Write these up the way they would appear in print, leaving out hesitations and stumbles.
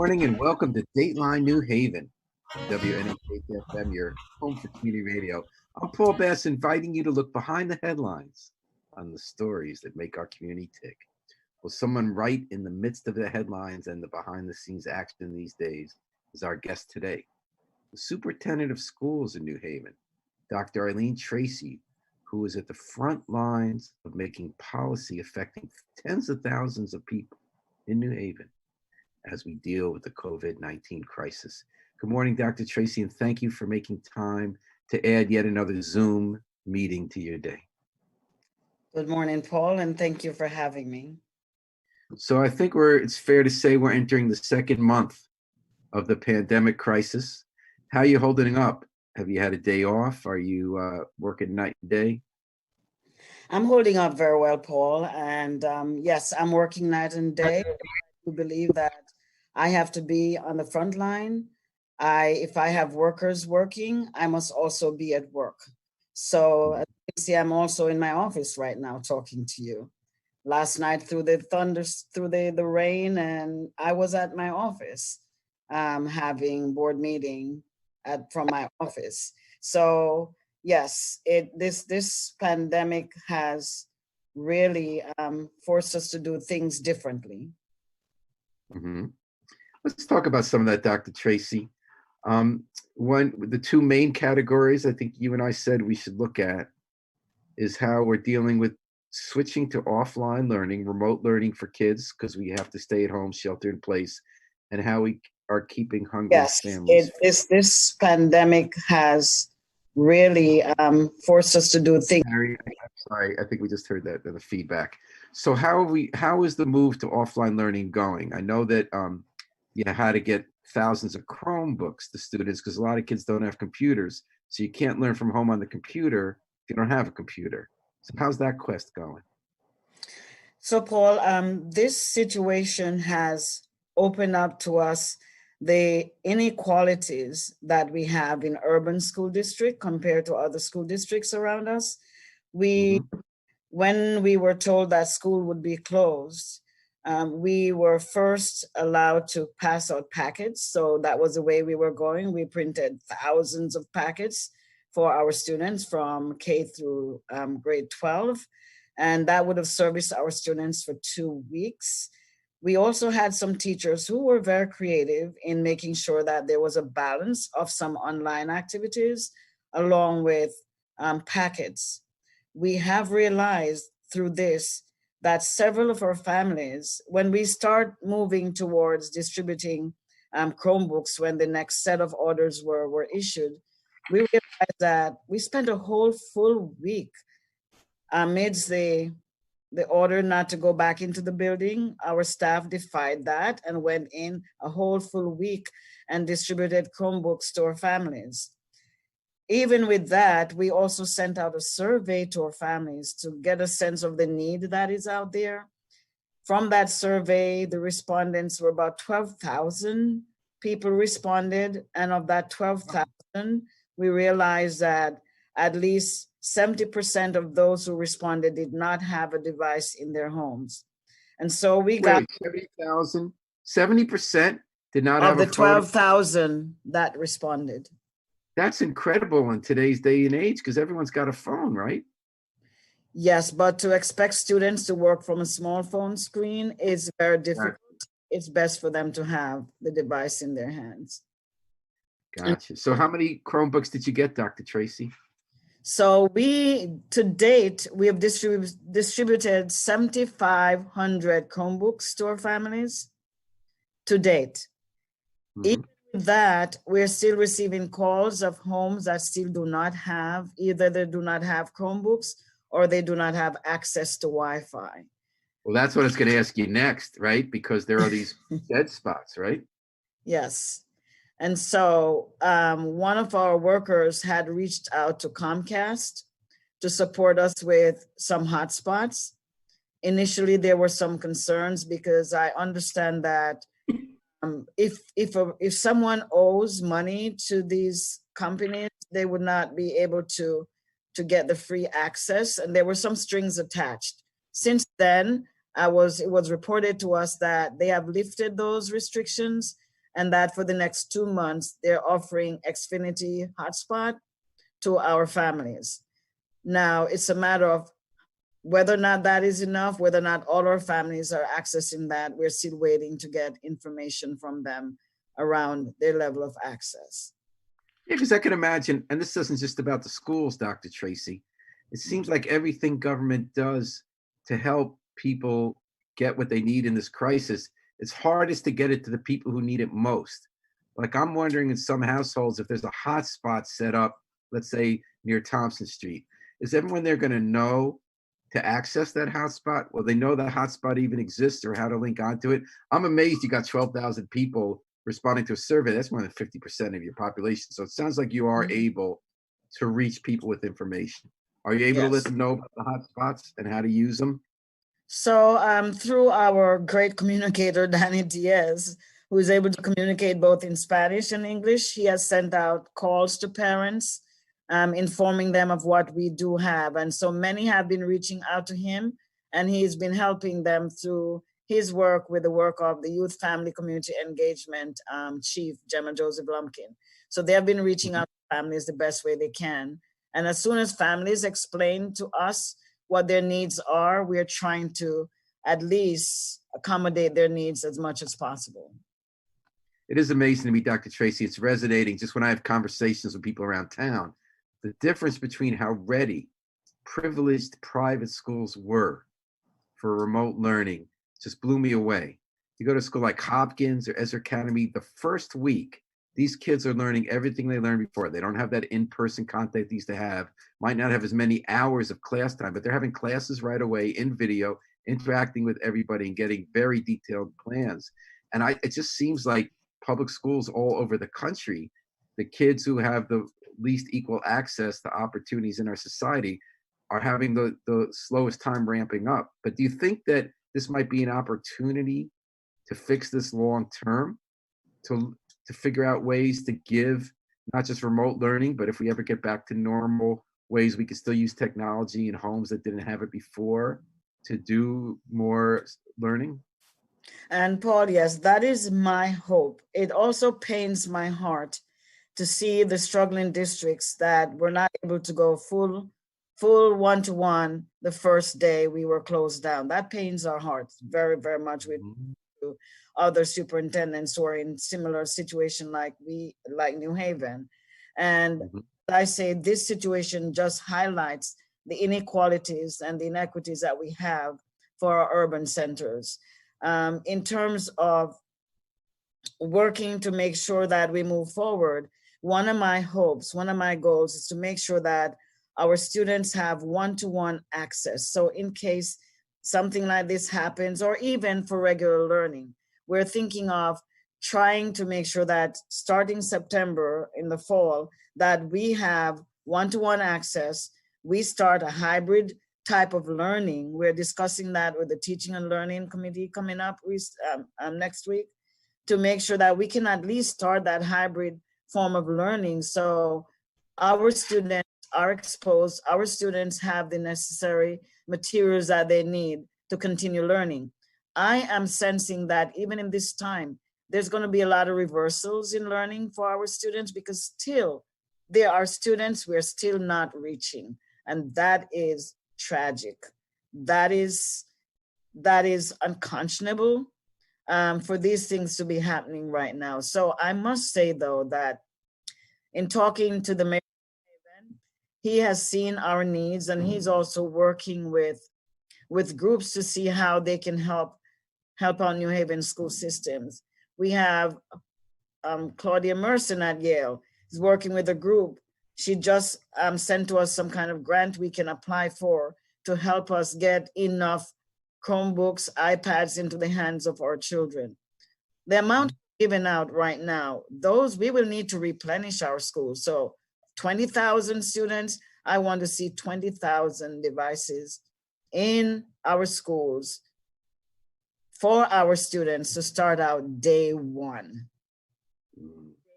morning and welcome to Dateline New Haven, WNHF-FM, your home for community radio. I'm Paul Bass, inviting you to look behind the headlines on the stories that make our community tick. Well, someone right in the midst of the headlines and the behind-the-scenes action these days is our guest today. The superintendent of schools in New Haven, Dr. Iline Tracey, who is at the front lines of making policy affecting tens of thousands of people in New Haven as we deal with the COVID-19 crisis. Good morning, Dr. Tracey, and thank you for making time to add yet another Zoom meeting to your day. Good morning, Paul, and thank you for having me. So I think it's fair to say we're entering the second month of the pandemic crisis. How are you holding up? Have you had a day off? Are you working night and day? I'm holding up very well, Paul, and yes, I'm working night and day. I believe that I have to be on the front line. If I have workers working, I must also be at work. So as you can see, I'm also in my office right now talking to you. Last night through the thunders, through the rain, and I was at my office having board meeting from my office. So yes, this pandemic has really forced us to do things differently. Mm-hmm. Let's talk about some of that, Dr. Tracey. The two main categories I think you and I said we should look at is how we're dealing with switching to offline learning, remote learning for kids, because we have to stay at home, shelter in place, and how we are keeping hungry families. This pandemic has really forced us to do things. Mary, I'm sorry, I think we just heard that in the feedback. So how is the move to offline learning going? I know that you had to get thousands of Chromebooks to students because a lot of kids don't have computers. So you can't learn from home on the computer if you don't have a computer. So how's that quest going? So Paul, this situation has opened up to us the inequalities that we have in urban school district compared to other school districts around us. When we were told that school would be closed, we were first allowed to pass out packets. So that was the way we were going. We printed thousands of packets for our students from K through grade 12. And that would have serviced our students for 2 weeks. We also had some teachers who were very creative in making sure that there was a balance of some online activities along with packets. We have realized through this that several of our families, when we start moving towards distributing Chromebooks, when the next set of orders were issued, we realized that we spent a whole full week amidst the order not to go back into the building. Our staff defied that and went in a whole full week and distributed Chromebooks to our families. Even with that, we also sent out a survey to our families to get a sense of the need that is out there. From that survey, the respondents were about 12,000 people responded. And of that 12,000, we realized that at least 70% of those who responded did not have a device in their homes. And so we got 70,000, 70% did not have of the 12,000 that responded. That's incredible in today's day and age because everyone's got a phone, right? Yes, but to expect students to work from a small phone screen is very difficult. It's best for them to have the device in their hands. Gotcha. So how many Chromebooks did you get, Dr. Tracey? So to date, we have distributed 7,500 Chromebooks to our families to date. Even with that, we're still receiving calls of homes that still do not have, either they do not have Chromebooks or they do not have access to Wi-Fi. Well, that's what I was going to ask you next, right? Because there are these dead spots, right? Yes. And so one of our workers had reached out to Comcast to support us with some hotspots. Initially, there were some concerns because I understand that if someone owes money to these companies, they would not be able to get the free access, and there were some strings attached. Since then, it was reported to us that they have lifted those restrictions, and that for the next 2 months, they're offering Xfinity hotspot to our families. Now, it's a matter of whether or not that is enough, whether or not all our families are accessing that. We're still waiting to get information from them around their level of access. Yeah, because I can imagine, and this isn't just about the schools, Dr. Tracey. It seems like everything government does to help people get what they need in this crisis, it's hardest to get it to the people who need it most. Like I'm wondering in some households if there's a hotspot set up, let's say near Thompson Street, is everyone there going to know to access that hotspot? Well, they know the hotspot even exists or how to link onto it. I'm amazed you got 12,000 people responding to a survey. That's more than 50% of your population. So it sounds like you are able to reach people with information. Are you able to let Yes. them know about the hotspots and how to use them? So through our great communicator, Danny Diaz, who is able to communicate both in Spanish and English, he has sent out calls to parents, informing them of what we do have. And so many have been reaching out to him, and he's been helping them through his work with the work of the Youth Family Community Engagement Chief, Gemma Joseph Lumpkin. So they have been reaching out to families the best way they can. And as soon as families explain to us what their needs are, we're trying to at least accommodate their needs as much as possible. It is amazing to me, Dr. Tracey. It's resonating just when I have conversations with people around town. The difference between how ready privileged private schools were for remote learning just blew me away. You go to a school like Hopkins or Ezra Academy, the first week, these kids are learning everything they learned before. They don't have that in-person contact they used to have, might not have as many hours of class time, but they're having classes right away in video, interacting with everybody and getting very detailed plans. And it just seems like public schools all over the country, the kids who have the least equal access to opportunities in our society are having the slowest time ramping up. But do you think that this might be an opportunity to fix this long term, to figure out ways to give not just remote learning, but if we ever get back to normal, ways we can still use technology in homes that didn't have it before to do more learning? And Paul, yes, that is my hope. It also pains my heart to see the struggling districts that were not able to go full one-to-one the first day we were closed down. That pains our hearts very, very much. With other superintendents who are in similar situation like New Haven. And I say this situation just highlights the inequalities and the inequities that we have for our urban centers. In terms of working to make sure that we move forward, one of my hopes, one of my goals is to make sure that our students have one-to-one access. So in case something like this happens, or even for regular learning, we're thinking of trying to make sure that starting September in the fall, that we have one-to-one access. We start a hybrid type of learning. We're discussing that with the Teaching and Learning Committee coming up next week, to make sure that we can at least start that hybrid form of learning. So our students are exposed, our students have the necessary materials that they need to continue learning. I am sensing that even in this time, there's going to be a lot of reversals in learning for our students, because still there are students we're still not reaching. And that is tragic. That is unconscionable for these things to be happening right now. So I must say, though, that in talking to the mayor, he has seen our needs, and he's also working with groups to see how they can help our New Haven school systems. We have Claudia Merson at Yale is working with a group. She just sent to us some kind of grant we can apply for to help us get enough Chromebooks, iPads into the hands of our children. The amount given out right now, those we will need to replenish our schools. So 20,000 students, I want to see 20,000 devices in our schools for our students to start out day one.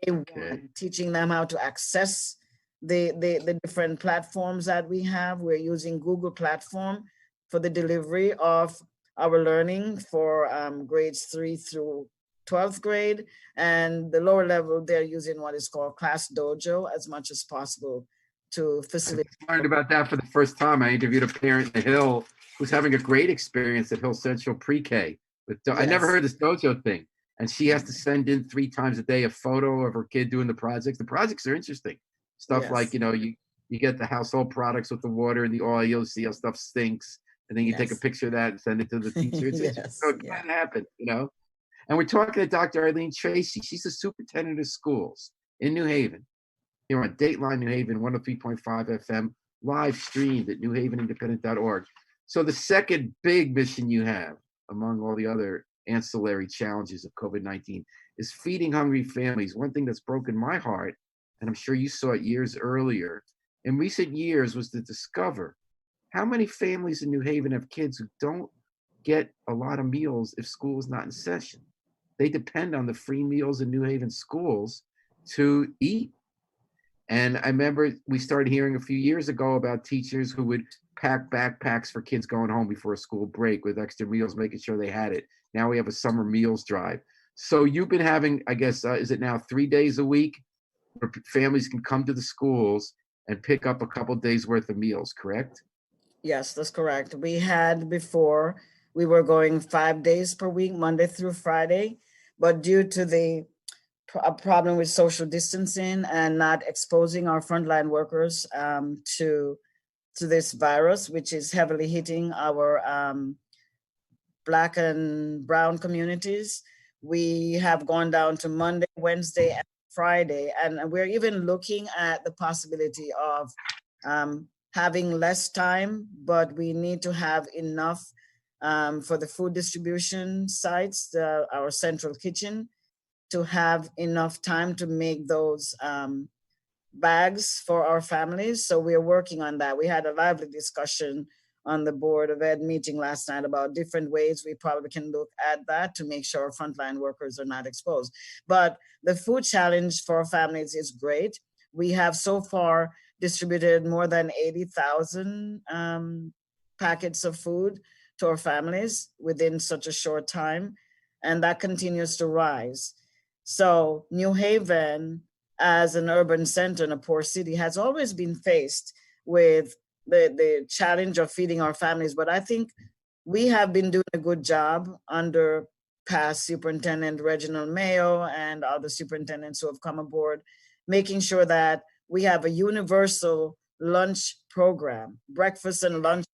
Day one, teaching them how to access the different platforms that we have. We're using Google platform for the delivery of our learning for grades 3 through 12th grade, and the lower level, they're using what is called Class Dojo as much as possible to I facilitate. just learned about that for the first time. I interviewed a parent in the Hill who's having a great experience at Hill Central Pre-K. I never Yes. heard this dojo thing. And she has to send in 3 times a day a photo of her kid doing the projects. The projects are interesting. Stuff like, Yes. you get the household products with the water and the oil, you see how stuff stinks. And then you take a Yes. picture of that and send it to the teacher. It's interesting. Yes. So it Yeah. can happen. And we're talking to Dr. Iline Tracey. She's the superintendent of schools in New Haven. Here on Dateline New Haven, 103.5 FM, live streamed at newhavenindependent.org. So the second big mission you have, among all the other ancillary challenges of COVID-19, is feeding hungry families. One thing that's broken my heart, and I'm sure you saw it years earlier, in recent years, was to discover how many families in New Haven have kids who don't get a lot of meals if school is not in session. They depend on the free meals in New Haven schools to eat. And I remember we started hearing a few years ago about teachers who would pack backpacks for kids going home before a school break with extra meals, making sure they had it. Now we have a summer meals drive. So you've been having, I guess, is it now 3 days a week where families can come to the schools and pick up a couple days worth of meals, correct? Yes, that's correct. We had before, we were going 5 days per week, Monday through Friday, but due to a problem with social distancing and not exposing our frontline workers to this virus, which is heavily hitting our Black and Brown communities, we have gone down to Monday, Wednesday, and Friday, and we're even looking at the possibility of having less time, but we need to have enough for the food distribution sites, our central kitchen, to have enough time to make those bags for our families. So we're working on that. We had a lively discussion on the Board of Ed meeting last night about different ways we probably can look at that to make sure our frontline workers are not exposed. But the food challenge for families is great. We have so far distributed more than 80,000 packets of food to our families within such a short time, and that continues to rise. So New Haven, as an urban center in a poor city, has always been faced with the challenge of feeding our families. But I think we have been doing a good job under past Superintendent Reginald Mayo and other superintendents who have come aboard, making sure that we have a universal lunch program, breakfast and lunch.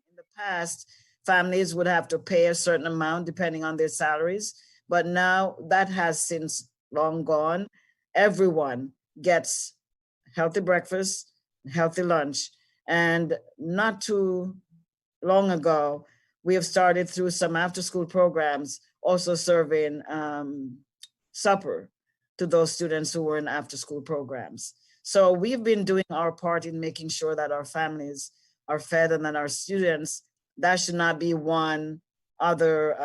In the past, families would have to pay a certain amount depending on their salaries, but now that has since long gone. Everyone gets healthy breakfast, healthy lunch, and not too long ago, we have started through some after-school programs also serving supper to those students who were in after-school programs. So we've been doing our part in making sure that our families are fed and that our students, that should not be one other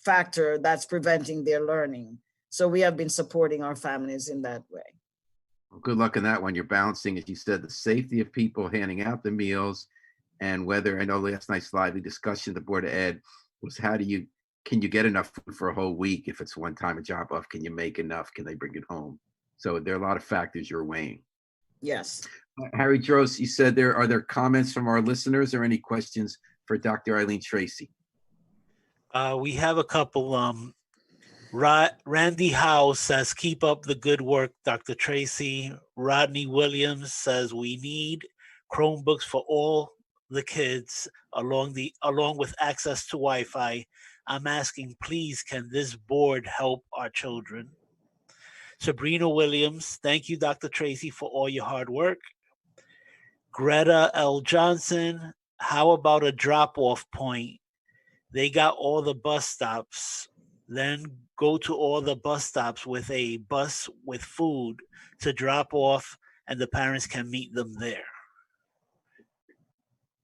factor that's preventing their learning. So we have been supporting our families in that way. Well, good luck in that one. You're balancing, as you said, the safety of people handing out the meals, and whether, I know last night's lively discussion, the Board of Ed, was can you get enough food for a whole week if it's one time a job off? Can you make enough? Can they bring it home? So there are a lot of factors you're weighing. Yes. Harry Drost, you said are there comments from our listeners or any questions for Dr. Iline Tracey? We have a couple. Randy Howe says, keep up the good work, Dr. Tracey. Rodney Williams says, we need Chromebooks for all the kids along with access to Wi-Fi. I'm asking, please, can this board help our children? Sabrina Williams, thank you, Dr. Tracey, for all your hard work. Greta L. Johnson, how about a drop-off point? They got all the bus stops. Then go to all the bus stops with a bus with food to drop off, and the parents can meet them there.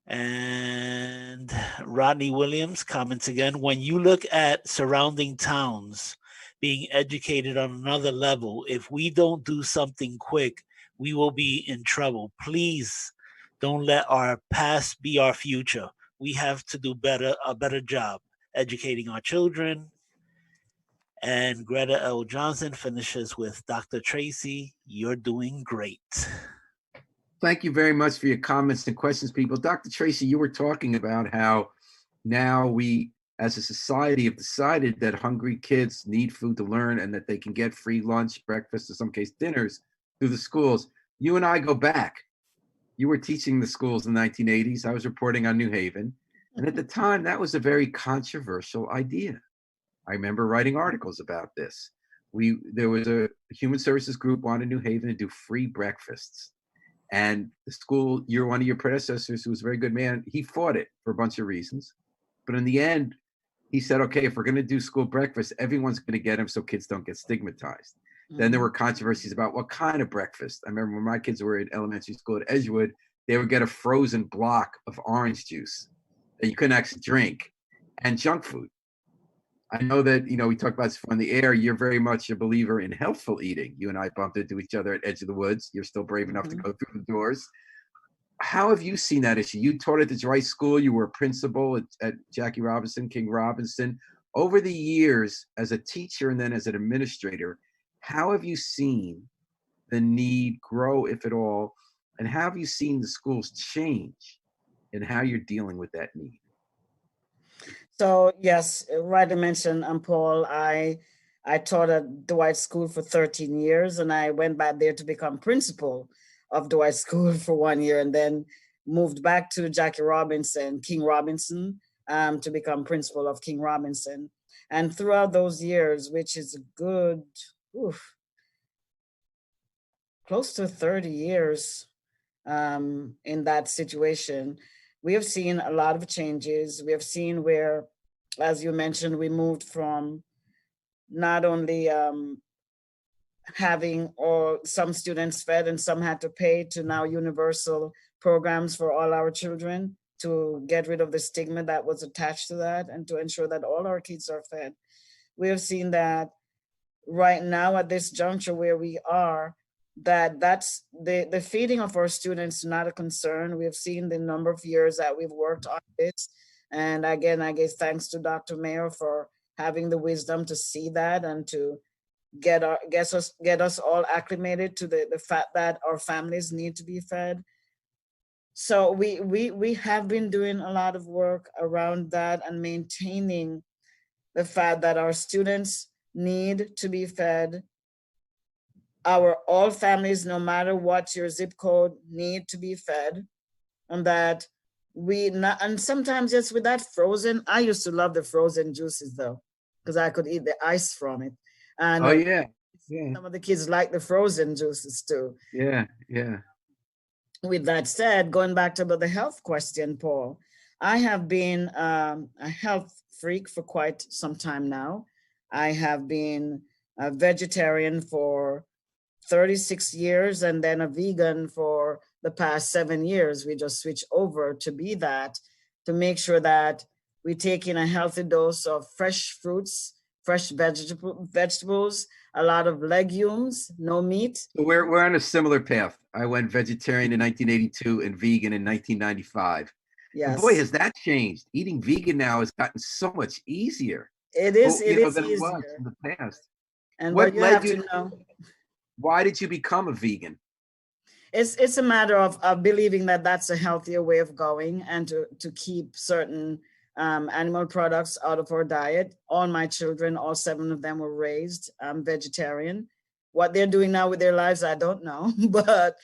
And Rodney Williams comments again, when you look at surrounding towns being educated on another level, if we don't do something quick, we will be in trouble. Please don't let our past be our future. We have to do a better job educating our children. And Greta L. Johnson finishes with Dr. Tracey, you're doing great. Thank you very much for your comments and questions, people. Dr. Tracey, you were talking about how now we, as a society, have decided that hungry kids need food to learn and that they can get free lunch, breakfast, in some case dinners through the schools. You and I go back. You were teaching the schools in the 1980s. I was reporting on New Haven. And at the time, that was a very controversial idea. I remember writing articles about this. There was a human services group wanted New Haven to do free breakfasts. And the school, one of your predecessors, who was a very good man, he fought it for a bunch of reasons. But in the end, he said, okay, if we're going to do school breakfast, everyone's going to get them so kids don't get stigmatized. Then there were controversies about what kind of breakfast. I remember when my kids were in elementary school at Edgewood, they would get a frozen block of orange juice that you couldn't actually drink, and junk food. I know that, we talked about this on the air. You're very much a believer in healthful eating. You and I bumped into each other at Edge of the Woods. You're still brave enough to go through the doors. How have you seen that issue? You taught at the Dry School. You were a principal at Jackie Robinson, King Robinson. Over the years, as a teacher and then as an administrator, how have you seen the need grow, if at all? And how have you seen the schools change and how you're dealing with that need? So yes, right to mention, Paul, I taught at Dwight School for 13 years, and I went back there to become principal of Dwight School for 1 year, and then moved back to Jackie Robinson, King Robinson, to become principal of King Robinson. And throughout those years, which is a good, close to 30 years in that situation, we have seen a lot of changes. We have seen where, as you mentioned, we moved from not only having some students fed and some had to pay, to now universal programs for all our children, to get rid of the stigma that was attached to that and to ensure that all our kids are fed. We have seen that right now at this juncture where we are, that's the feeding of our students not a concern. We have seen the number of years that we've worked on this. And again, I give thanks to Dr. Mayer for having the wisdom to see that and to get us all acclimated to the fact that our families need to be fed. So we have been doing a lot of work around that and maintaining the fact that our students need to be fed. All families, no matter what your zip code, need to be fed. And that and sometimes just with that frozen, I used to love the frozen juices though, because I could eat the ice from it. And some of the kids like the frozen juices too. Yeah. With that said, going back to the health question, Paul, I have been a health freak for quite some time now. I have been a vegetarian for 36 years and then a vegan for the past 7 years. We just switched over to be that, to make sure that we take in a healthy dose of fresh fruits, fresh vegetables, a lot of legumes, no meat. We're on a similar path. I went vegetarian in 1982 and vegan in 1995. Yes. And boy, has that changed. Eating vegan now has gotten so much easier. It is than easier. It was in the past. And what led you to know? Why did you become a vegan? It's a matter of believing that that's a healthier way of going, and to keep certain animal products out of our diet. All my children, all 7 of them, were raised vegetarian. What they're doing now with their lives, I don't know, but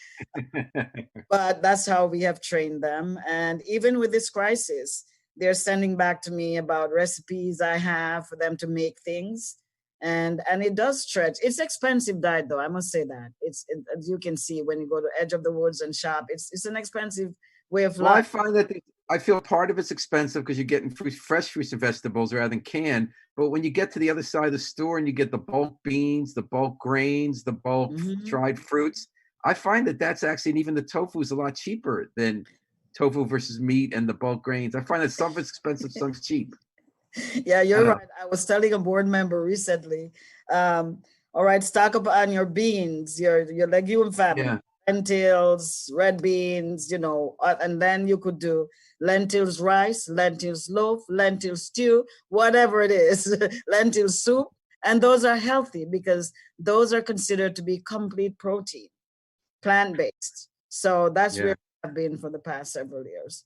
that's how we have trained them. And even with this crisis, they're sending back to me about recipes I have for them to make things. And it does stretch. It's expensive diet, though. I must say that. As you can see when you go to Edge of the Woods and shop, it's an expensive way of life. I find that I feel part of it's expensive because you're getting fresh fruits and vegetables rather than canned. But when you get to the other side of the store and you get the bulk beans, the bulk grains, the bulk dried fruits, I find that that's actually, and even the tofu is a lot cheaper than tofu versus meat and the bulk grains. I find that some of it's expensive, some's cheap. Yeah, you're right. I was telling a board member recently, all right, stock up on your beans, your legume family, lentils, red beans, and then you could do lentils rice, lentils loaf, lentils stew, whatever it is, lentil soup, And those are healthy because those are considered to be complete protein, plant-based. So that's Yeah. where I've been for the past several years.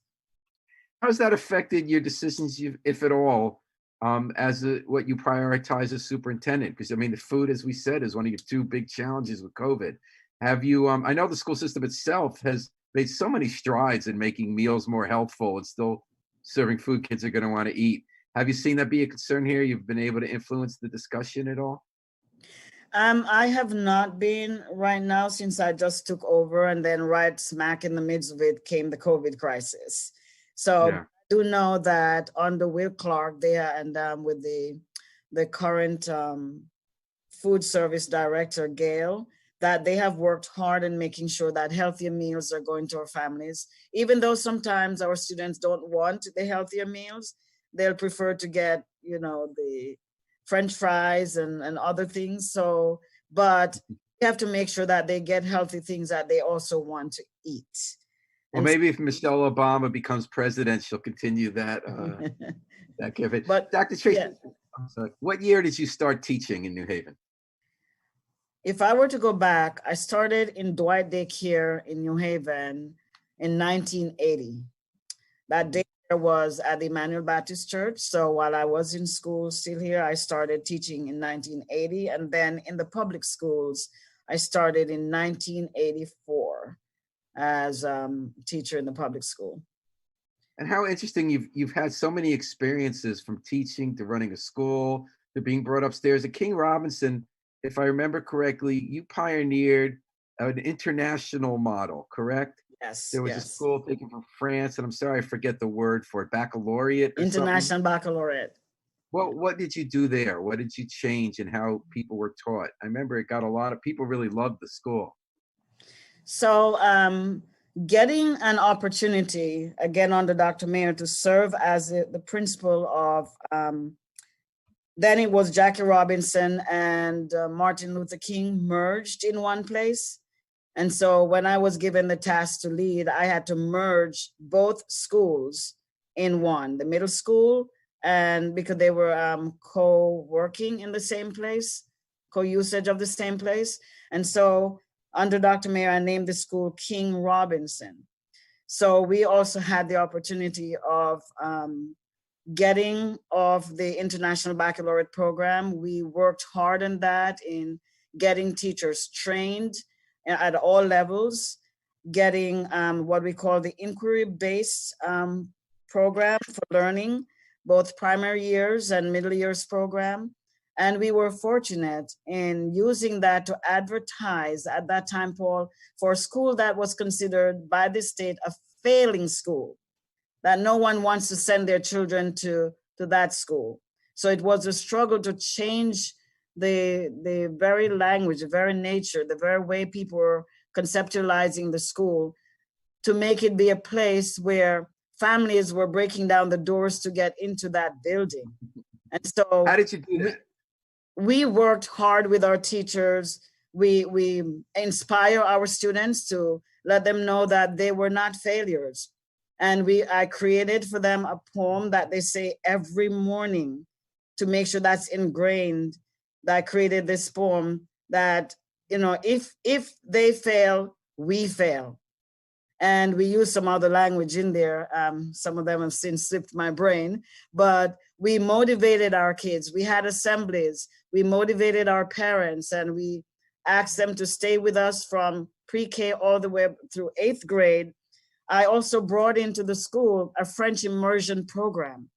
How's that affected your decisions, if at all, as what you prioritize as superintendent? Because I mean, the food, as we said, is one of your two big challenges with COVID. Have you? I know the school system itself has made so many strides in making meals more healthful and still serving food kids are going to want to eat. Have you seen that be a concern here? You've been able to influence the discussion at all? I have not been right now since I just took over, and then right smack in the midst of it came the COVID crisis. So Yeah. I do know that under Will Clark there and with the current food service director, Gail, that they have worked hard in making sure that healthier meals are going to our families. Even though sometimes our students don't want the healthier meals, they'll prefer to get, the French fries and other things. So, but we have to make sure that they get healthy things that they also want to eat. Well, maybe if Michelle Obama becomes president, she'll continue that that given. But Dr. Tracey, yeah, I'm sorry, what year did you start teaching in New Haven? if I were to go back, I started in Dwight Daycare in New Haven in 1980. That daycare was at the Emmanuel Baptist Church. So while I was in school still here, I started teaching in 1980. And then in the public schools, I started in 1984 as teacher in the public school. And how interesting you've had so many experiences, from teaching to running a school to being brought upstairs. At King Robinson, if I remember correctly, you pioneered an international model, correct? Yes, There was a yes. school taken from France, and I'm sorry, I forget the word for it, baccalaureate or something? International baccalaureate. What did you do there? What did you change in how people were taught? I remember it got a lot of people really loved the school. So getting an opportunity, again, under Dr. Mayer, to serve as the principal of, then it was Jackie Robinson and Martin Luther King merged in one place. And so when I was given the task to lead, I had to merge both schools in one, the middle school, and because they were co-working in the same place, co-usage of the same place. And so under Dr. Mayer, I named the school King Robinson. So we also had the opportunity of getting off the International Baccalaureate program. We worked hard on that, in getting teachers trained at all levels, getting what we call the inquiry-based program for learning, both primary years and middle years program. And we were fortunate in using that to advertise at that time, Paul, for a school that was considered by the state a failing school, that no one wants to send their children to that school. So it was a struggle to change the very language, the very nature, the very way people were conceptualizing the school, to make it be a place where families were breaking down the doors to get into that building. And so How did you do that? We worked hard with our teachers. We inspire our students to let them know that they were not failures. And I created for them a poem that they say every morning to make sure that's ingrained. That I created this poem that, if they fail, we fail. And we use some other language in there. Some of them have since slipped my brain, but we motivated our kids. We had assemblies. We motivated our parents, and we asked them to stay with us from pre-K all the way through 8th grade. I also brought into the school a French immersion program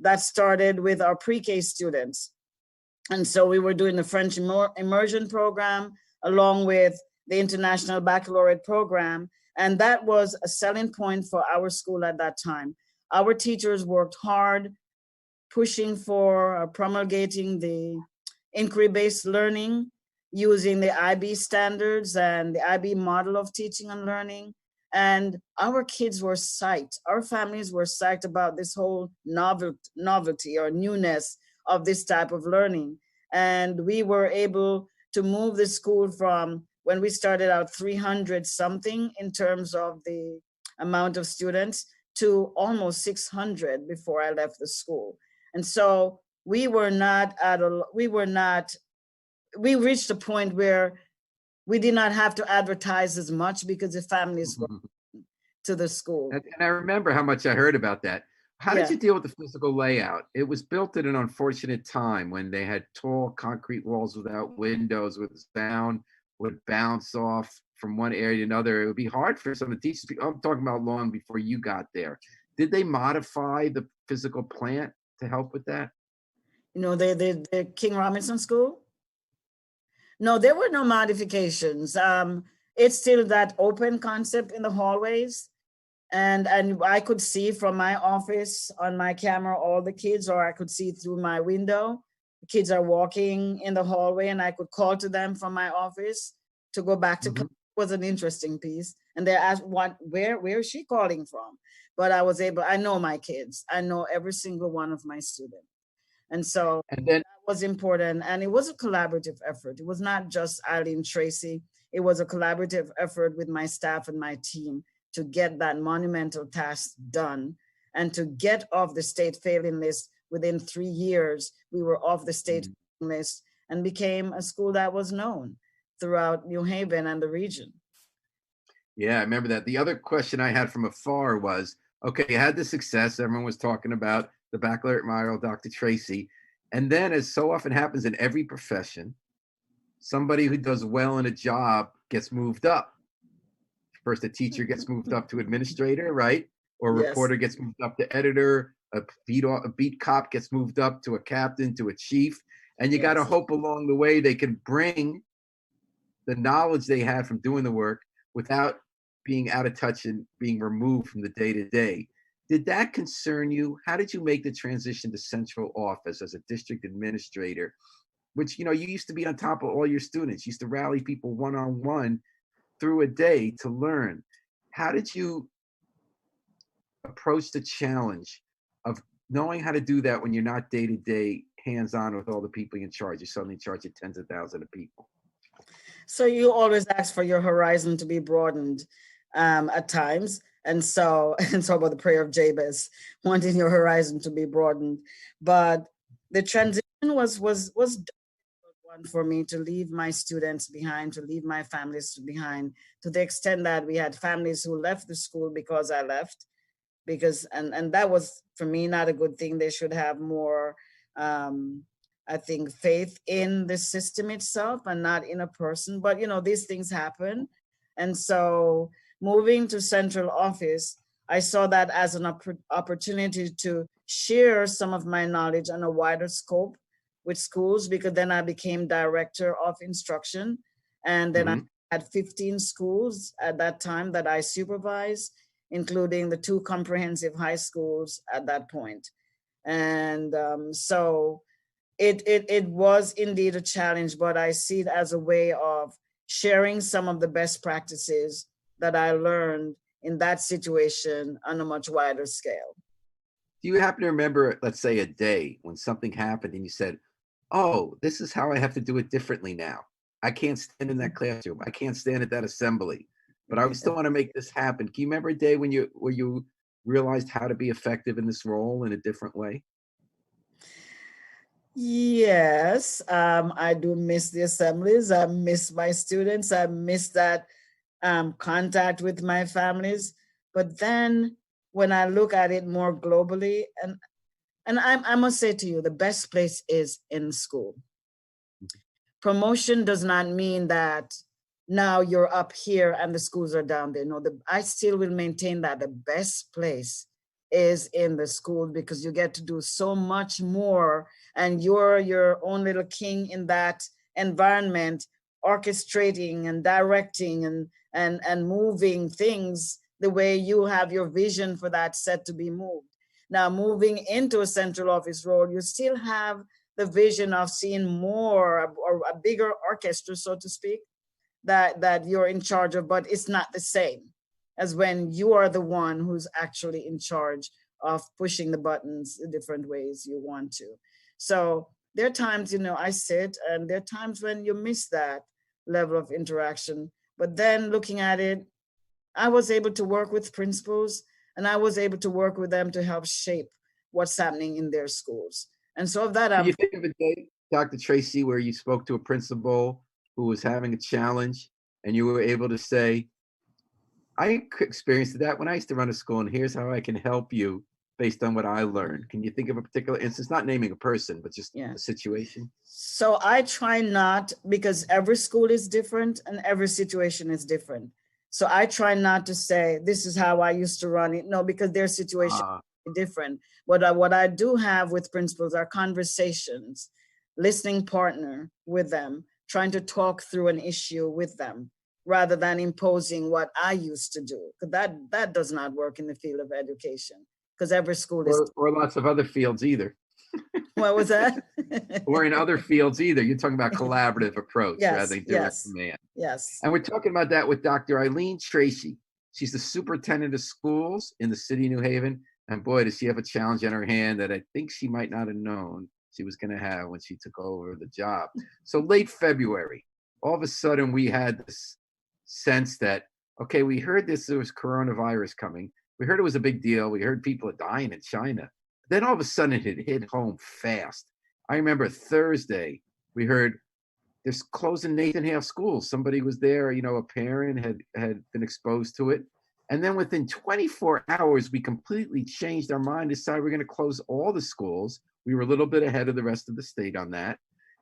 that started with our pre-K students. And so we were doing the French immersion program along with the International Baccalaureate program. And that was a selling point for our school at that time. Our teachers worked hard, pushing for promulgating the inquiry-based learning, using the IB standards and the IB model of teaching and learning. And our kids were psyched. Our families were psyched about this whole novelty or newness of this type of learning. And we were able to move the school from, when we started out, 300 something in terms of the amount of students, to almost 600 before I left the school. And so we were not we reached a point where we did not have to advertise as much because the families were to the school. And I remember how much I heard about that. How did Yeah. you deal with the physical layout? It was built at an unfortunate time when they had tall concrete walls without windows, with sound would bounce off from one area to another. It would be hard for some of the teachers. I'm talking about long before you got there. Did they modify the physical plant to help with that? You know, the King Robinson School? No, there were no modifications. It's still that open concept in the hallways. And I could see from my office on my camera all the kids, or I could see through my window. The kids are walking in the hallway, and I could call to them from my office to go back to class. It was an interesting piece. And they asked, where is she calling from? But I know my kids. I know every single one of my students. And so that was important. And it was a collaborative effort. It was not just Iline, Tracey. It was a collaborative effort with my staff and my team to get that monumental task done and to get off the state failing list. Within 3 years. We were off the state failing list and became a school that was known throughout New Haven and the region. Yeah, I remember that. The other question I had from afar was, okay, you had the success. Everyone was talking about the baccalaureate model, Dr. Tracey. And then, as so often happens in every profession, somebody who does well in a job gets moved up. First, a teacher gets moved up to administrator, right? Or a reporter gets moved up to editor. A beat cop gets moved up to a captain, to a chief. And you got to hope along the way they can bring the knowledge they had from doing the work without being out of touch and being removed from the day-to-day. Did that concern you? How did you make the transition to central office as a district administrator, which, you used to be on top of all your students, you used to rally people one-on-one through a day to learn. How did you approach the challenge of knowing how to do that when you're not day-to-day hands-on with all the people in charge? You're suddenly in charge of tens of thousands of people. So you always ask for your horizon to be broadened at times. And so about the prayer of Jabez, wanting your horizon to be broadened. But the transition was one for me to leave my students behind, to leave my families behind, to the extent that we had families who left the school because I left, and that was for me not a good thing. They should have more I think faith in the system itself and not in a person. But these things happen. And so moving to central office, I saw that as an opportunity to share some of my knowledge on a wider scope with schools, because then I became director of instruction. And then I had 15 schools at that time that I supervised, including the 2 comprehensive high schools at that point. And so it was indeed a challenge, but I see it as a way of sharing some of the best practices that I learned in that situation on a much wider scale. Do you happen to remember, let's say, a day when something happened and you said, oh, this is how I have to do it differently now. I can't stand in that classroom. I can't stand at that assembly, but I still want to make this happen. Can you remember a day when you realized how to be effective in this role in a different way? Yes, I do miss the assemblies. I miss my students. I miss that contact with my families. But then when I look at it more globally, and I must say to you, the best place is in school. Promotion does not mean that now you're up here and the schools are down there. No, I still will maintain that the best place is in the school, because you get to do so much more, and you're your own little king in that environment, orchestrating and directing and moving things the way you have your vision for that set to be moved. Now, moving into a central office role, you still have the vision of seeing more, or a bigger orchestra, so to speak, that you're in charge of, but it's not the same as when you are the one who's actually in charge of pushing the buttons the different ways you want to. So there are times, I sit, and there are times when you miss that level of interaction. But then looking at it, I was able to work with principals, and I was able to work with them to help shape what's happening in their schools. And so of that, Can you think of a day, Dr. Tracey, where you spoke to a principal who was having a challenge and you were able to say, I experienced that when I used to run a school, and here's how I can help you based on what I learned. Can you think of a particular instance, not naming a person, but just Yeah. a situation? So I try not, because every school is different and every situation is different. So I try not to say, this is how I used to run it. No, because their situation is different. What I do have with principals are conversations, listening partner with them, trying to talk through an issue with them, rather than imposing what I used to do. Because that does not work in the field of education, because every school is. Or lots of other fields either. What was that? Or in other fields either. You're talking about collaborative approach rather than direct command. Yes. And we're talking about that with Dr. Iline Tracey. She's the superintendent of schools in the city of New Haven. And boy, does she have a challenge in her hand that I think she might not have known she was going to have when she took over the job. So late February, all of a sudden we had this sense that, okay, we heard there was coronavirus coming. We heard it was a big deal. We heard people are dying in China. Then all of a sudden it hit home fast. I remember Thursday, we heard they're closing Nathan Hale schools. Somebody was there, a parent had been exposed to it. And then within 24 hours, we completely changed our mind, decided we're going to close all the schools. We were a little bit ahead of the rest of the state on that.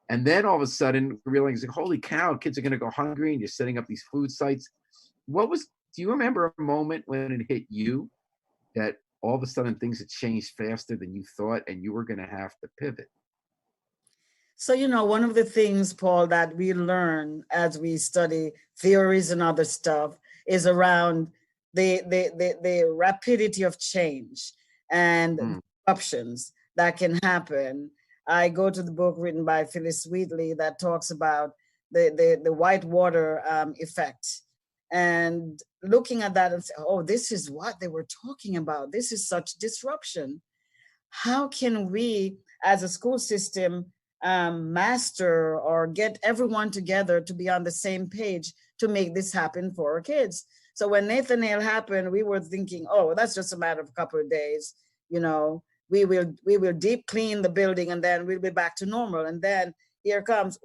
And then all of a sudden, we realized, holy cow, kids are going to go hungry, and you're setting up these food sites. Do you remember a moment when it hit you that all of a sudden things had changed faster than you thought and you were going to have to pivot? So, one of the things, Paul, that we learn as we study theories and other stuff is around the rapidity of change and disruptions that can happen. I go to the book written by Phyllis Wheatley that talks about the whitewater effect, and looking at that and say, oh, this is what they were talking about. This is such disruption. How can we, as a school system, master or get everyone together to be on the same page to make this happen for our kids? So when Nathan Hale happened, we were thinking, oh, that's just a matter of a couple of days. We will deep clean the building and then we'll be back to normal. And then here comes,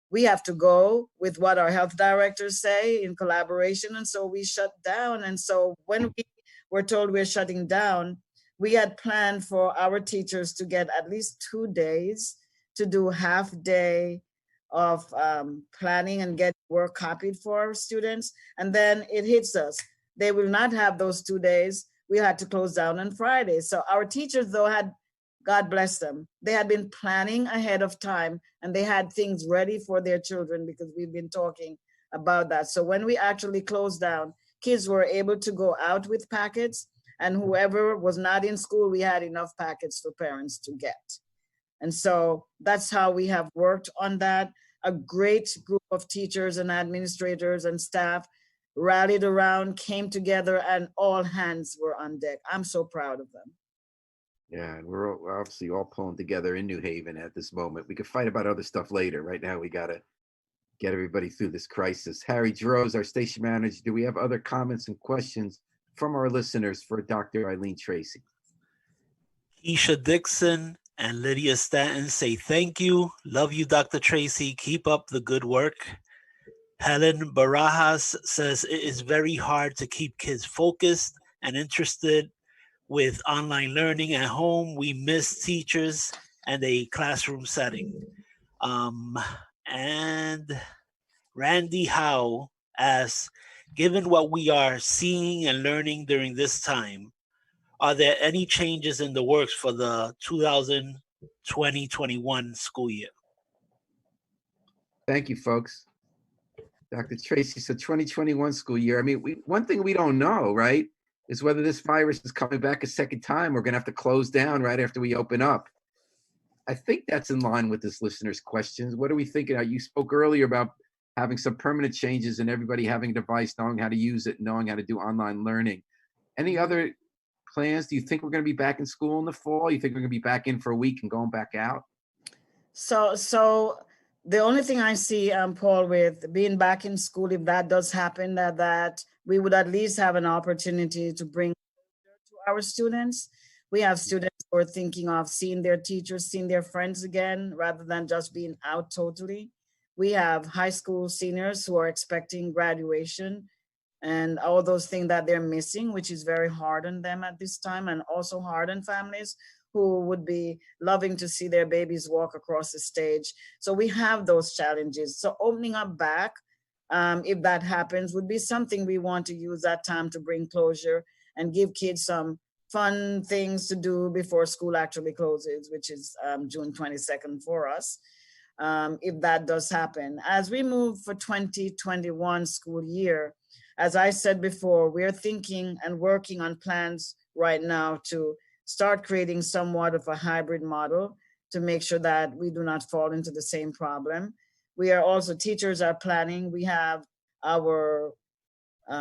we have to go with what our health directors say in collaboration. And so we shut down. And so when we were told we're shutting down, we had planned for our teachers to get at least 2 days to do half day of planning and get work copied for our students. And then it hits us. They will not have those 2 days. We had to close down on Friday. So our teachers, though, had, God bless them, they had been planning ahead of time and they had things ready for their children because we've been talking about that. So when we actually closed down, kids were able to go out with packets, and whoever was not in school, we had enough packets for parents to get. And so that's how we have worked on that. A great group of teachers and administrators and staff rallied around, came together, and all hands were on deck. I'm so proud of them. Yeah, and we're obviously all pulling together in New Haven at this moment. We could fight about other stuff later. Right now, we got to get everybody through this crisis. Harry Droz, our station manager, do we have other comments and questions from our listeners for Dr. Iline Tracey? Keisha Dixon and Lydia Stanton say thank you. Love you, Dr. Tracey. Keep up the good work. Helen Barajas says it is very hard to keep kids focused and interested with online learning at home. We miss teachers and a classroom setting. And Randy Howe asks, given what we are seeing and learning during this time, are there any changes in the works for the 2020-21 school year? Thank you, folks. Dr. Tracey, so 2021 school year. I mean, one thing we don't know, right, is whether this virus is coming back a second time. We're going to have to close down right after we open up. I think that's in line with this listener's questions. What are we thinking? You spoke earlier about having some permanent changes and everybody having a device, knowing how to use it, knowing how to do online learning. Any other plans? Do you think we're going to be back in school in the fall? You think we're going to be back in for a week and going back out? So the only thing I see, Paul, with being back in school, if that does happen, that we would at least have an opportunity to bring to our students. We have students who are thinking of seeing their teachers, seeing their friends again, rather than just being out totally. We have high school seniors who are expecting graduation and all those things that they're missing, which is very hard on them at this time, and also hard on families who would be loving to see their babies walk across the stage. So we have those challenges. So opening up back, if that happens, would be something we want to use that time to bring closure and give kids some fun things to do before school actually closes, which is June 22nd for us. If that does happen. As we move for 2021 school year, as I said before, we're thinking and working on plans right now to start creating somewhat of a hybrid model to make sure that we do not fall into the same problem. We are also, teachers are planning. We have our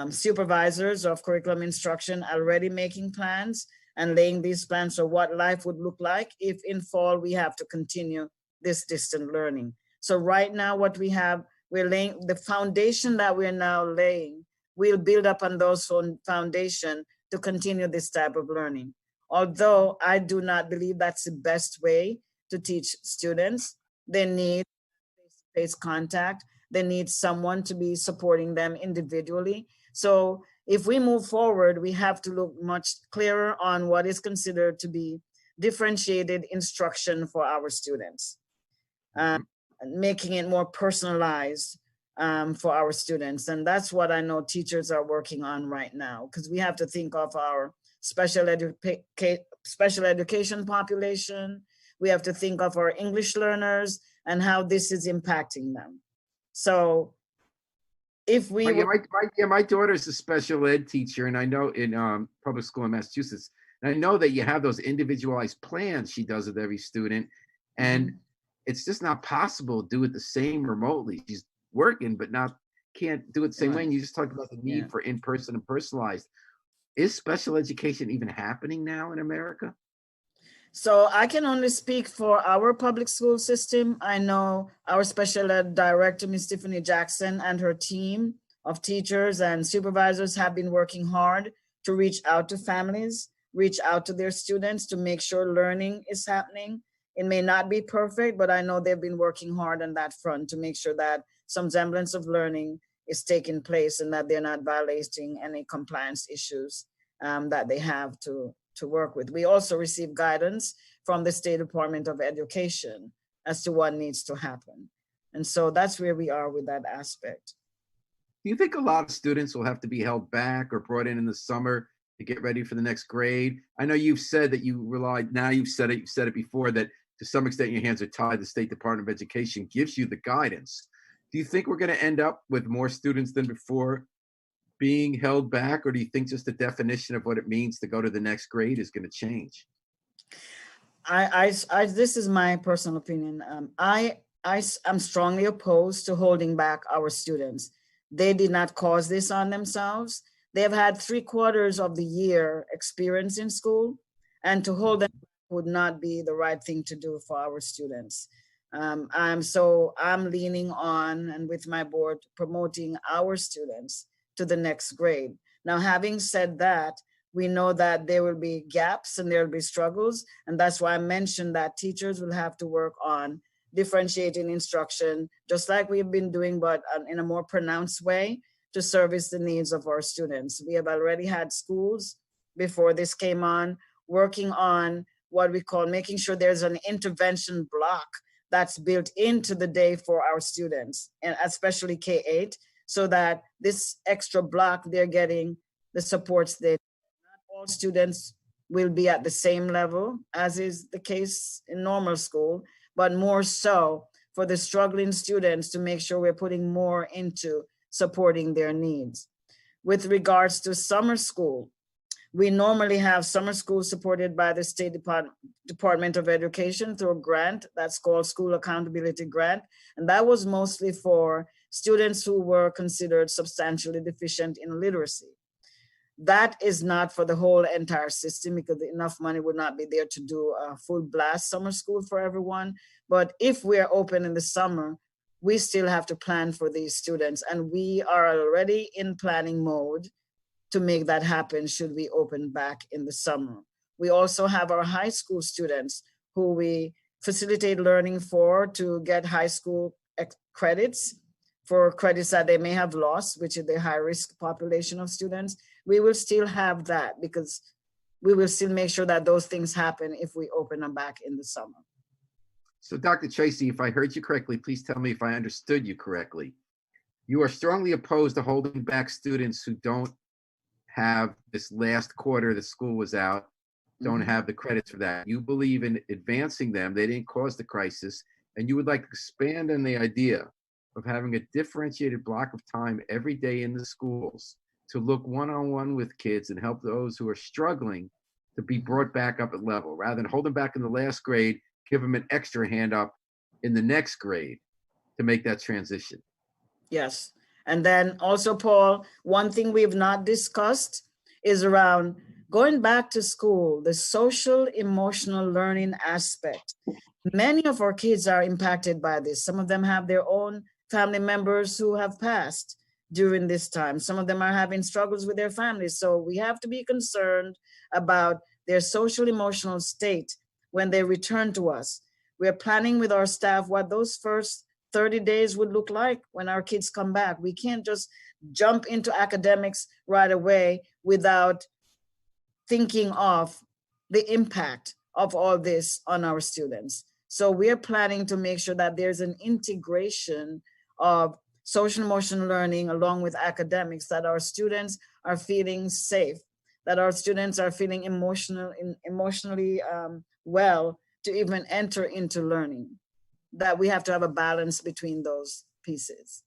supervisors of curriculum instruction already making plans and laying these plans for what life would look like if in fall we have to continue this distant learning. So right now what we have, we're laying the foundation that we're now laying. We'll build up on those foundation to continue this type of learning. Although I do not believe that's the best way to teach students. They need face-to-face contact. They need someone to be supporting them individually. So if we move forward, we have to look much clearer on what is considered to be differentiated instruction for our students, making it more personalized for our students. And that's what I know teachers are working on right now, because we have to think of our special education population. We have to think of our English learners and how this is impacting them. So if we my daughter's a special ed teacher, and I know in public school in Massachusetts, and I know that you have those individualized plans she does with every student, and it's just not possible to do it the same remotely. She's working, but can't do it the same way. And you just talked about the need for in-person and personalized. Is special education even happening now in America? So I can only speak for our public school system. I know our special ed director, Ms. Tiffany Jackson, and her team of teachers and supervisors have been working hard to reach out to families, reach out to their students to make sure learning is happening. It may not be perfect, but I know they've been working hard on that front to make sure that some semblance of learning is taking place and that they're not violating any compliance issues that they have to work with. We also receive guidance from the State Department of Education as to what needs to happen. And so that's where we are with that aspect. Do you think a lot of students will have to be held back or brought in the summer to get ready for the next grade? I know you've said that you relied, now you've said it before, that to some extent your hands are tied. The State Department of Education gives you the guidance. Do you think we're going to end up with more students than before being held back, or do you think just the definition of what it means to go to the next grade is going to change? This is my personal opinion. I'm strongly opposed to holding back our students. They did not cause this on themselves. They have had 3/4 of the year experience in school, and to hold them would not be the right thing to do for our students. I'm leaning on, and with my board, promoting our students to the next grade. Now, having said that, we know that there will be gaps and there will be struggles. And that's why I mentioned that teachers will have to work on differentiating instruction, just like we've been doing, but in a more pronounced way to service the needs of our students. We have already had schools before this came on, working on what we call making sure there's an intervention block that's built into the day for our students, and especially K-8, so that this extra block, they're getting the supports that not all students will be at the same level as is the case in normal school, but more so for the struggling students to make sure we're putting more into supporting their needs. With regards to summer school, we normally have summer school supported by the State Department of Education through a grant that's called School Accountability Grant. And that was mostly for students who were considered substantially deficient in literacy. That is not for the whole entire system because enough money would not be there to do a full blast summer school for everyone. But if we're open in the summer, we still have to plan for these students. And we are already in planning mode to make that happen should we open back in the summer. We also have our high school students who we facilitate learning for to get high school credits for credits that they may have lost, which is the high risk population of students. We will still have that because we will still make sure that those things happen if we open them back in the summer. So Dr. Tracey, if I heard you correctly, please tell me if I understood you correctly. You are strongly opposed to holding back students who don't have this last quarter that school was out, don't have the credits for that. You believe in advancing them. They didn't cause the crisis. And you would like to expand on the idea of having a differentiated block of time every day in the schools to look one-on-one with kids and help those who are struggling to be brought back up at level. Rather than hold them back in the last grade, give them an extra hand up in the next grade to make that transition. Yes. And then also, Paul, one thing we've not discussed is around going back to school, the social emotional learning aspect. Many of our kids are impacted by this. Some of them have their own family members who have passed during this time. Some of them are having struggles with their families. So we have to be concerned about their social emotional state when they return to us. We're planning with our staff what those first 30 days would look like when our kids come back. We can't just jump into academics right away without thinking of the impact of all this on our students. So we're planning to make sure that there's an integration of social emotional learning along with academics, that our students are feeling safe, that our students are feeling emotionally well to even enter into learning, that we have to have a balance between those pieces.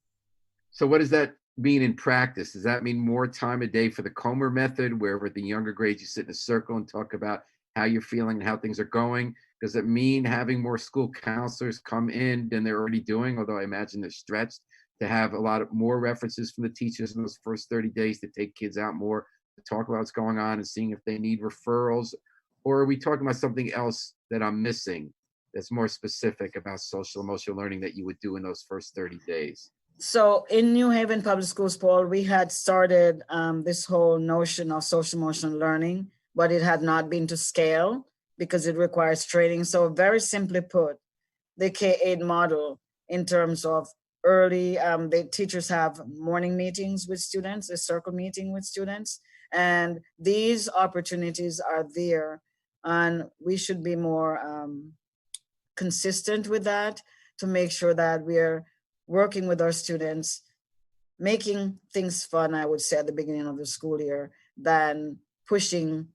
So what does that mean in practice? Does that mean more time a day for the Comer method, where with the younger grades you sit in a circle and talk about how you're feeling and how things are going? Does it mean having more school counselors come in than they're already doing, although I imagine they're stretched, to have a lot of more references from the teachers in those first 30 days to take kids out more, to talk about what's going on and seeing if they need referrals? Or are we talking about something else that I'm missing that's more specific about social emotional learning that you would do in those first 30 days? So in New Haven Public Schools, Paul, we had started this whole notion of social emotional learning, but it had not been to scale because it requires training. So very simply put, the K-8 model in terms of early, the teachers have morning meetings with students, a circle meeting with students, and these opportunities are there. And we should be more consistent with that to make sure that we're working with our students, making things fun, I would say, at the beginning of the school year, than pushing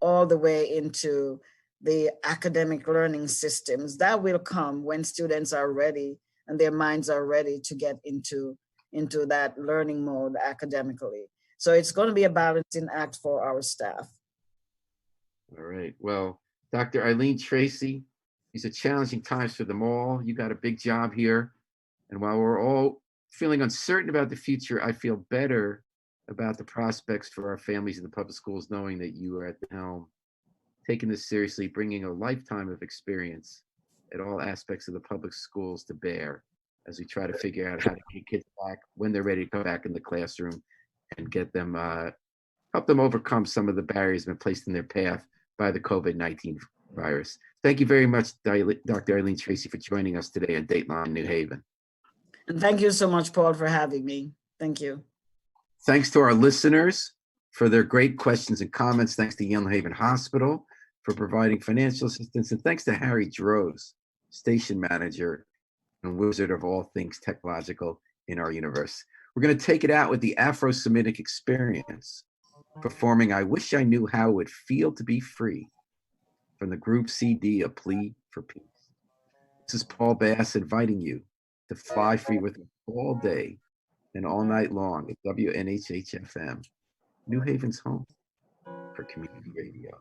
all the way into the academic learning systems. That will come when students are ready and their minds are ready to get into that learning mode academically. So it's going to be a balancing act for our staff. All right. Well, Dr. Iline Tracey, these are challenging times for them all. You got a big job here. And while we're all feeling uncertain about the future, I feel better about the prospects for our families in the public schools, knowing that you are at the helm, taking this seriously, bringing a lifetime of experience at all aspects of the public schools to bear as we try to figure out how to get kids back when they're ready to come back in the classroom and get them, help them overcome some of the barriers that have been placed in their path by the COVID-19 virus. Thank you very much, Dr. Iline Tracey, for joining us today on Dateline New Haven. And thank you so much, Paul, for having me. Thank you. Thanks to our listeners for their great questions and comments. Thanks to New Haven Hospital for providing financial assistance. And thanks to Harry Droz, station manager and wizard of all things technological in our universe. We're going to take it out with the Afro-Semitic Experience, performing I Wish I Knew How It Would Feel to Be Free from the group CD, A Plea for Peace. This is Paul Bass inviting you to fly free with us all day and all night long at WNHH-FM, New Haven's home for community radio.